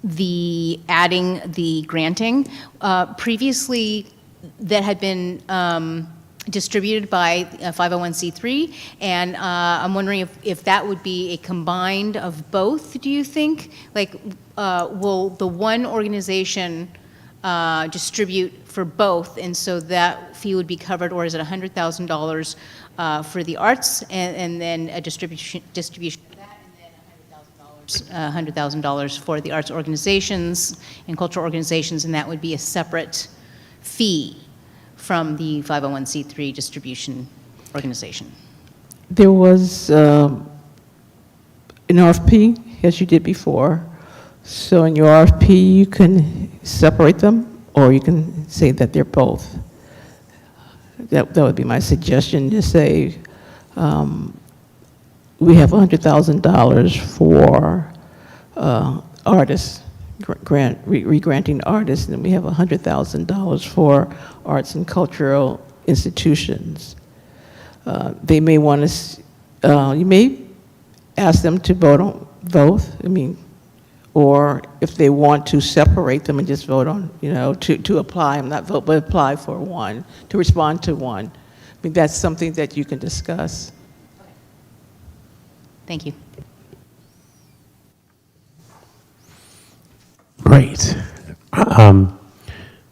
the adding the granting. Previously, that had been distributed by 501c3, and I'm wondering if that would be a combined of both, do you think? Like, will the one organization distribute for both, and so that fee would be covered, or is it $100,000 for the arts, and then a distribution for that, and then $100,000 for the arts organizations and cultural organizations, and that would be a separate fee from the 501c3 distribution organization? There was an RFP, as you did before. So in your RFP, you can separate them, or you can say that they're both. That would be my suggestion, to say we have $100,000 for artists, re-granting artists, and we have $100,000 for arts and cultural institutions. They may want to, you may ask them to vote on both, or if they want to separate them and just vote on, to apply, not vote, but apply for one, to respond to one. That's something that you can discuss. Thank you. Great. I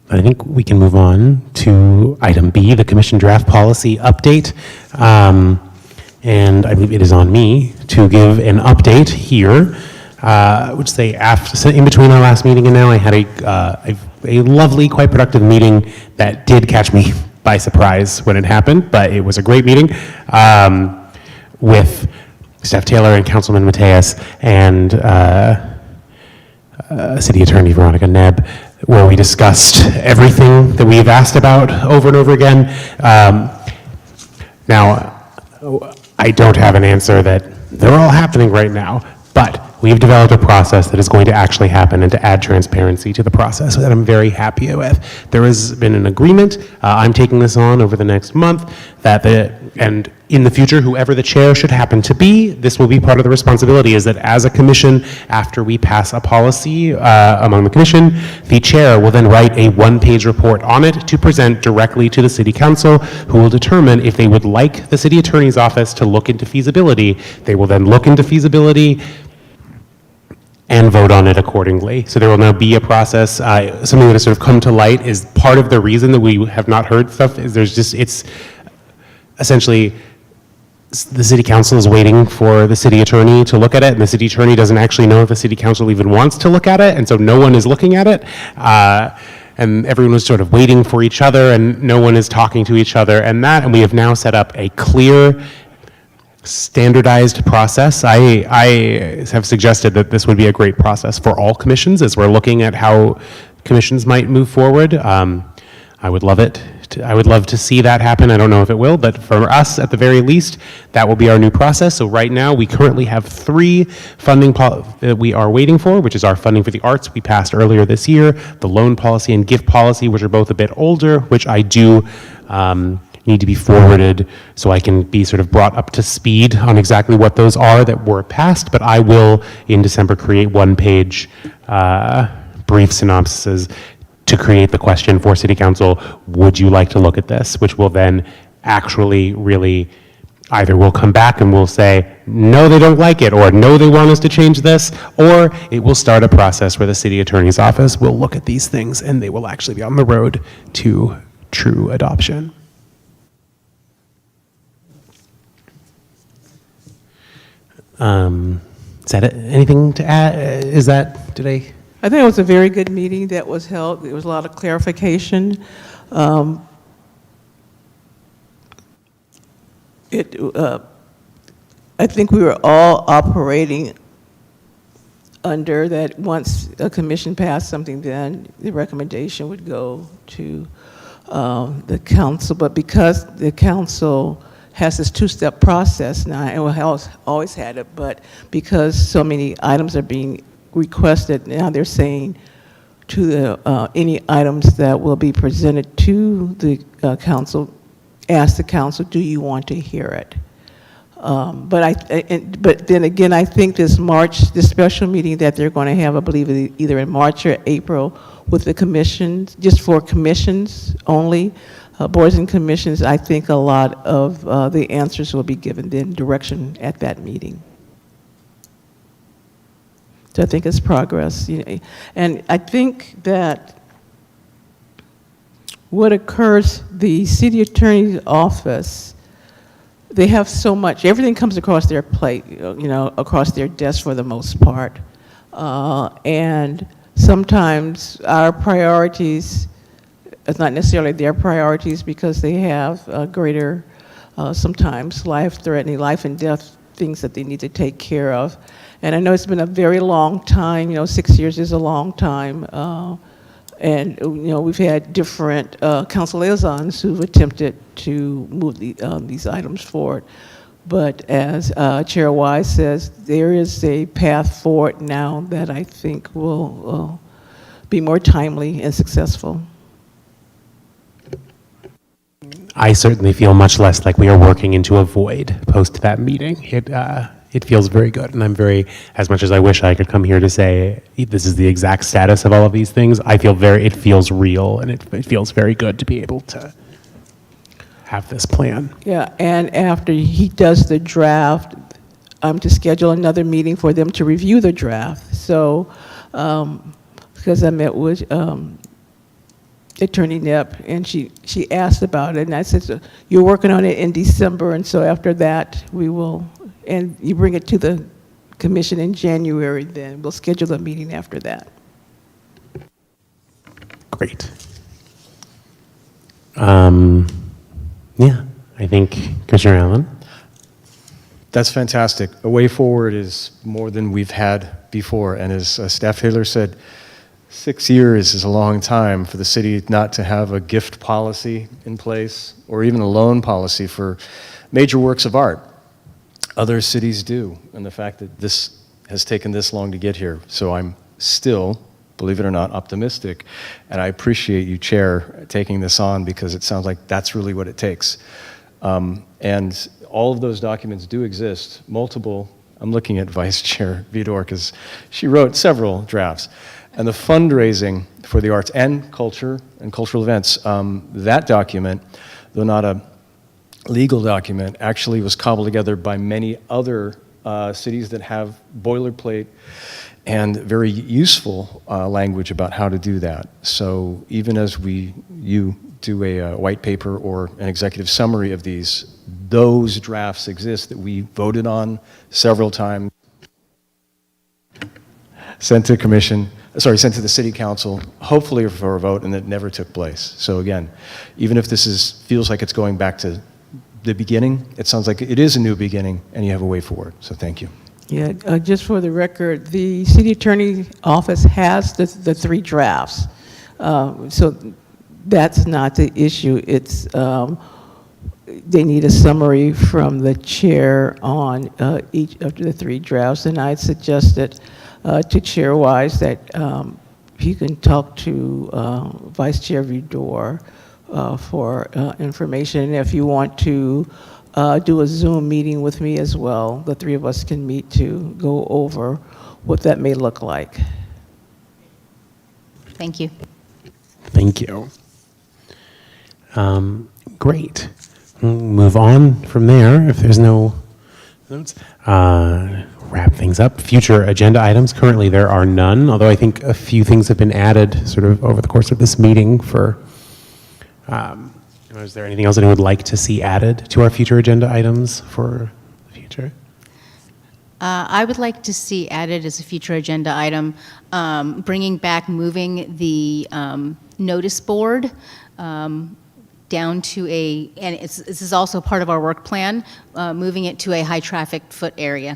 think we can move on to item B, the Commission Draft Policy Update. And I believe it is on me to give an update here. I would say in between our last meeting and now, I had a lovely, quite productive meeting that did catch me by surprise when it happened, but it was a great meeting with Steph Taylor and Councilman Mateus and City Attorney Veronica Nebb, where we discussed everything that we've asked about over and over again. Now, I don't have an answer that they're all happening right now, but we've developed a process that is going to actually happen and to add transparency to the process that I'm very happy with. There has been an agreement. I'm taking this on over the next month, and in the future, whoever the chair should happen to be, this will be part of the responsibility, is that as a commission, after we pass a policy among the commission, the chair will then write a one-page report on it to present directly to the city council, who will determine if they would like the city attorney's office to look into feasibility. They will then look into feasibility and vote on it accordingly. So there will now be a process. Something that has sort of come to light is part of the reason that we have not heard stuff is it's essentially the city council is waiting for the city attorney to look at it, and the city attorney doesn't actually know if the city council even wants to look at it, and so no one is looking at it. And everyone was sort of waiting for each other, and no one is talking to each other, and we have now set up a clear, standardized process. I have suggested that this would be a great process for all commissions as we're looking at how commissions might move forward. I would love it. I would love to see that happen. I don't know if it will, but for us, at the very least, that will be our new process. So right now, we currently have 3 funding that we are waiting for, which is our funding for the arts we passed earlier this year, the loan policy and gift policy, which are both a bit older, which I do need to be forwarded so I can be sort of brought up to speed on exactly what those are that were passed, but I will, in December, create one-page brief synopses to create the question for City Council, would you like to look at this? Which will then actually really, either we'll come back and we'll say, no, they don't like it, or no, they want us to change this, or it will start a process where the city attorney's office will look at these things and they will actually be on the road to true adoption. Is that it? Anything to add? Is that today? I think it was a very good meeting that was held. There was a lot of clarification. I think we were all operating under that once a commission passed something, then the recommendation would go to the council, but because the council has this two-step process now, and we always had it, but because so many items are being requested, now they're saying to the, any items that will be presented to the council, ask the council, do you want to hear it? But then again, I think this special meeting that they're going to have, I believe either in March or April, with the commissions, just for commissions only, boards and commissions, I think a lot of the answers will be given then direction at that meeting. So I think it's progress. And I think that what occurs, the city attorney's office, they have so much, everything comes across their plate, across their desk for the most part. And sometimes our priorities, it's not necessarily their priorities because they have greater, sometimes life-threatening, life and death things that they need to take care of. And I know it's been a very long time, 6 years is a long time. And we've had different council liaisons who've attempted to move these items forward. But as Chair Wise says, there is a path forward now that I think will be more timely and successful. I certainly feel much less like we are working into a void post that meeting. It feels very good, and I'm very, as much as I wish I could come here to say this is the exact status of all of these things, it feels real, and it feels very good to be able to have this plan. Yeah, and after he does the draft, I'm to schedule another meeting for them to review the draft. So, because I met with Attorney Knapp, and she asked about it, and I said, so you're working on it in December, and so after that, we will, and you bring it to the commission in January, then we'll schedule a meeting after that. Great. Yeah, I think Commissioner Allen. That's fantastic. A way forward is more than we've had before, and as Staff Taylor said, 6 years is a long time for the city not to have a gift policy in place or even a loan policy for major works of art. Other cities do, and the fact that this has taken this long to get here. So I'm still, believe it or not, optimistic, and I appreciate you, Chair, taking this on because it sounds like that's really what it takes. And all of those documents do exist, multiple. I'm looking at Vice Chair Vidor because she wrote several drafts. And the fundraising for the arts and culture and cultural events, that document, though not a legal document, actually was cobbled together by many other cities that have boilerplate and very useful language about how to do that. So even as you do a white paper or an executive summary of these, those drafts exist that we voted on several times, sent to sent to the city council, hopefully for a vote, and it never took place. So again, even if this feels like it's going back to the beginning, it sounds like it is a new beginning, and you have a way forward. So thank you. Yeah, just for the record, the city attorney's office has the 3 drafts. So that's not the issue. It's they need a summary from the chair on each of the 3 drafts, and I suggested to Chair Wise that he can talk to Vice Chair Vidor for information. And if you want to do a Zoom meeting with me as well, the 3 of us can meet to go over what that may look like. Thank you. Thank you. Great. We'll move on from there if there's no notes. Wrap things up. Future agenda items. Currently there are none, although I think a few things have been added sort of over the course of this meeting for, is there anything else that you would like to see added to our future agenda items for the future? I would like to see added as a future agenda item, moving the notice board down to and this is also part of our work plan, moving it to a high traffic foot area,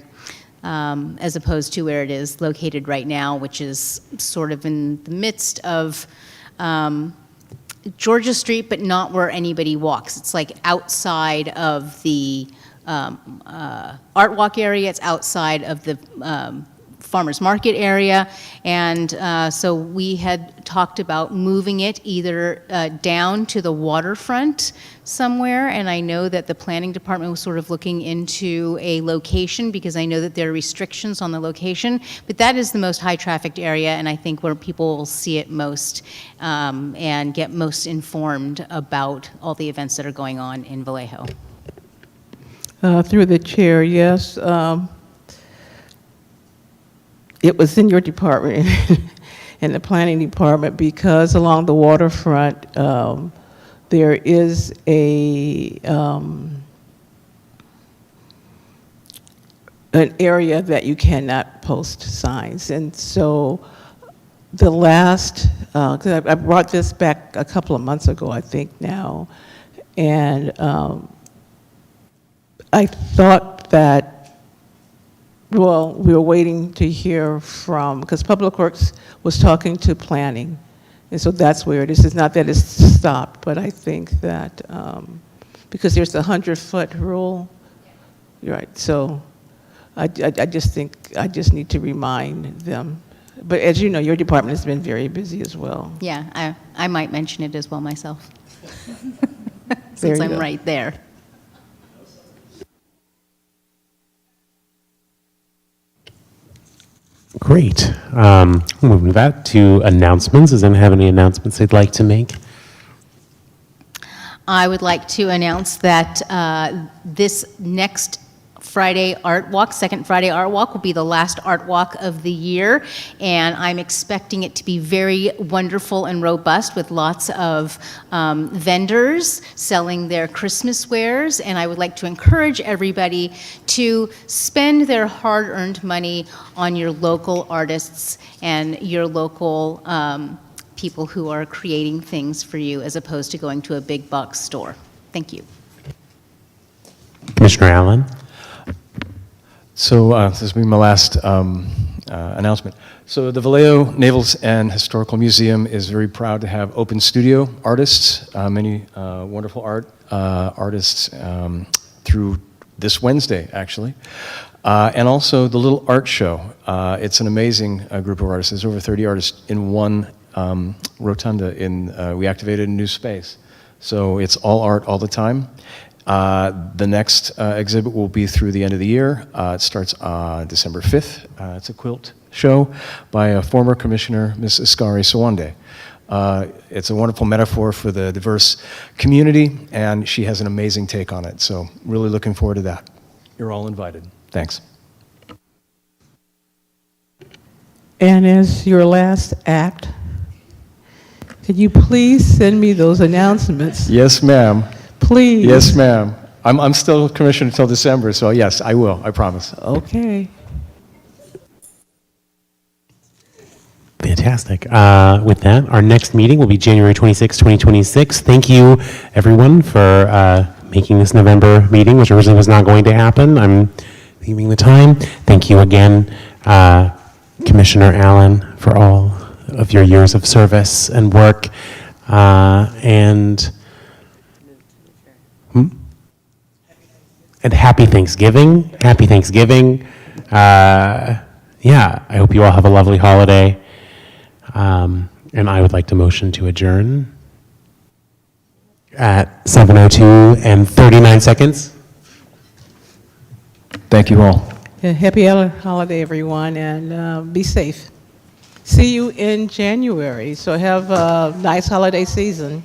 as opposed to where it is located right now, which is sort of in the midst of Georgia Street, but not where anybody walks. It's like outside of the Art Walk area. It's outside of the farmers market area, and so we had talked about moving it either down to the waterfront somewhere, and I know that the planning department was sort of looking into a location because I know that there are restrictions on the location, but that is the most high-trafficked area, and I think where people will see it most and get most informed about all the events that are going on in Vallejo. Through the chair, yes. It was in your department, in the planning department, because along the waterfront, there is an area that you cannot post signs. And so the last, because I brought this back a couple of months ago, I think now, and I thought that, well, we were waiting to hear from, because Public Works was talking to planning, and so that's where it is. It's not that it's stopped, but I think that, because there's the 100-foot rule, you're right, so I just think, I just need to remind them. But as you know, your department has been very busy as well. Yeah, I might mention it as well myself, There since you I'm go. right there. Great. Moving that to announcements. Does anyone have any announcements they'd like to make? I would like to announce that this next Friday Art Walk, second Friday Art Walk, will be the last Art Walk of the year, and I'm expecting it to be very wonderful and robust with lots of vendors selling their Christmas wares, and I would like to encourage everybody to spend their hard-earned money on your local artists and your local people who are creating things for you as opposed to going to a big box store. Thank you. Commissioner Allen? So this will be my last announcement. So the Vallejo Naval and Historical Museum is very proud to have open studio artists, many wonderful artists through this Wednesday, actually. And also the Little Art Show. It's an amazing group of artists. There's over 30 artists in one rotunda. We activated a new space. So it's all art all the time. The next exhibit will be through the end of the year. It starts December 5th. It's a quilt show by a former commissioner, Ms. Iskari Sawande. It's a wonderful metaphor for the diverse community, and she has an amazing take on it. So really looking forward to that. You're all invited. Thanks. And as your last act, could you please send me those announcements? Yes, ma'am. Please. Yes, ma'am. I'm still commissioner until December, so yes, I will. I promise. Okay. Fantastic. With that, our next meeting will be January 26, 2026. Thank you, everyone, for making this November meeting, which originally was not going to happen. I'm leaving the time. Thank you again, Commissioner Allen, for all of your years of service and work. And happy Thanksgiving. Happy Thanksgiving. Yeah, I hope you all have a lovely holiday. And I would like to motion to adjourn at 7:02 and 39 seconds. Thank you all. Yeah, happy holiday, everyone, and be safe. See you in January, so have a nice holiday season.